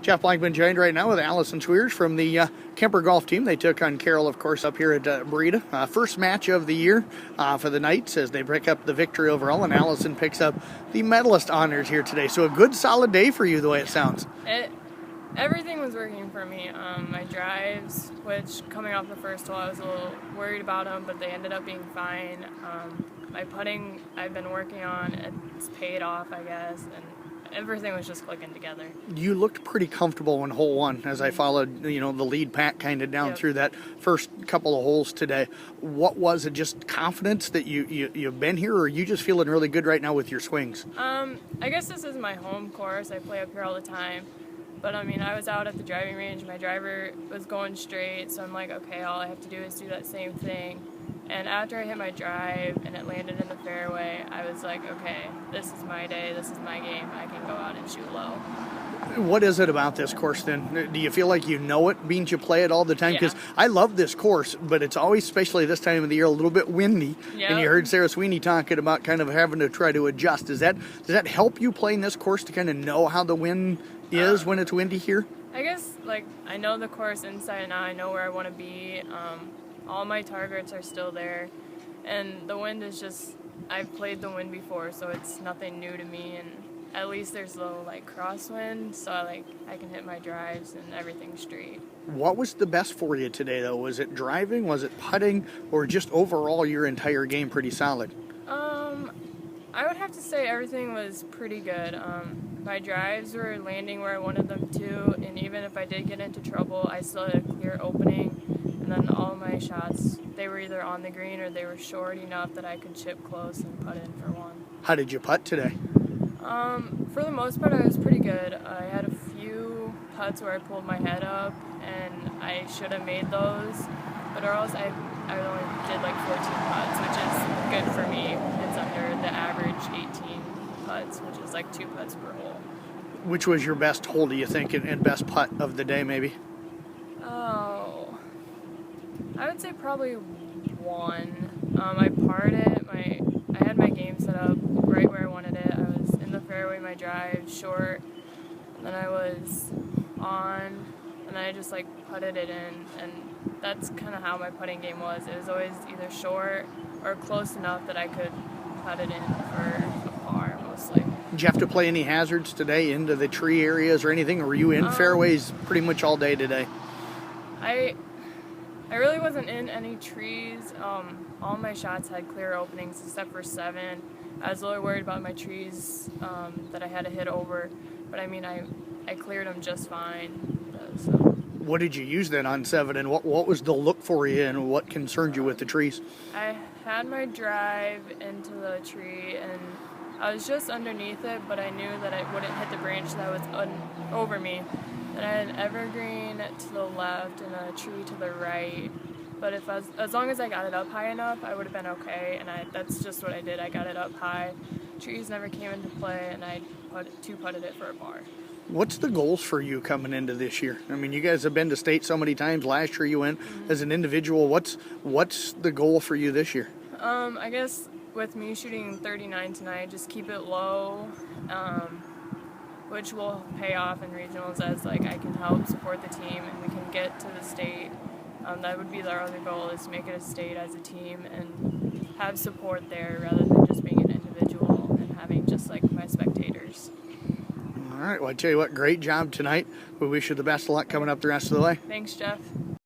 Jeff Blankman joined right now with Alison Schweers from the Kuemper golf team. They took on Carroll, of course, up here at Breda. First match of the year for the Knights as they pick up the victory overall, and Alison picks up the medalist honors here today. So a good, solid day for you, the way it sounds. Everything was working for me. My drives, which coming off the first hole, I was a little worried about them, but they ended up being fine. My putting, I've been working on, it's paid off, I guess, and everything was just clicking together. You looked pretty comfortable in hole one as I followed, the lead pack kind of down through that first couple of holes today. What was it, just confidence that you've been here, or are you just feeling really good right now with your swings? I guess this is my home course. I play up here all the time. But, I was out at the driving range. My driver was going straight, so I'm like, okay, all I have to do is do that same thing. And after I hit my drive and it landed in the fairway, I was like, okay, this is my day, this is my game. I can go out and shoot low. What is it about this course then? Do you feel like you know it, means you play it all the time? Because I love this course, but it's always, especially this time of the year, a little bit windy. Yep. And you heard Sarah Sweeney talking about kind of having to try to adjust. Does that help you playing this course to kind of know how the wind is when it's windy here? I guess, I know the course inside and out. I know where I want to be. All my targets are still there. And the wind is just, I've played the wind before, so it's nothing new to me. And at least there's a little, crosswind, so I can hit my drives and everything's straight. What was the best for you today, though? Was it driving, was it putting, or just overall your entire game pretty solid? I would have to say everything was pretty good. My drives were landing where I wanted them to, and even if I did get into trouble, I still had a clear opening. And then all my shots, they were either on the green or they were short enough that I could chip close and put in for one. How did you putt today? For the most part, I was pretty good. I had a few putts where I pulled my head up, and I should have made those. But or else I only did 14 putts, which is good for me. It's under the average 18 putts, which is 2 putts per hole. Which was your best hole, do you think, and best putt of the day, maybe? Oh, I would say probably one. I parred it. I had my game set up right where I wanted it. I was in the fairway, my drive short, and then I was on, and I just putted it in, and that's kind of how my putting game was. It was always either short or close enough that I could putt it in for a par mostly. Did you have to play any hazards today into the tree areas or anything, or were you in fairways pretty much all day today? I really wasn't in any trees. All my shots had clear openings except for 7. I was a little worried about my trees that I had to hit over, but I cleared them just fine. So. What did you use then on 7, and what was the look for you, and what concerned you with the trees? I had my drive into the tree, and I was just underneath it, but I knew that it wouldn't hit the branch that was over me. Then I had an evergreen to the left and a tree to the right. But as long as I got it up high enough, I would have been okay, and that's just what I did. I got it up high. Trees never came into play, and I two-putted it for a par. What's the goals for you coming into this year? You guys have been to state so many times. Last year you went as an individual. What's the goal for you this year? I guess with me shooting 39 tonight, just keep it low, which will pay off in regionals as I can help support the team and we can get to the state. That would be our other goal, is to make it a state as a team and have support there rather than just being an individual and having just my spectators. All right, well, I tell you what, great job tonight. We wish you the best of luck coming up the rest of the way. Thanks, Jeff.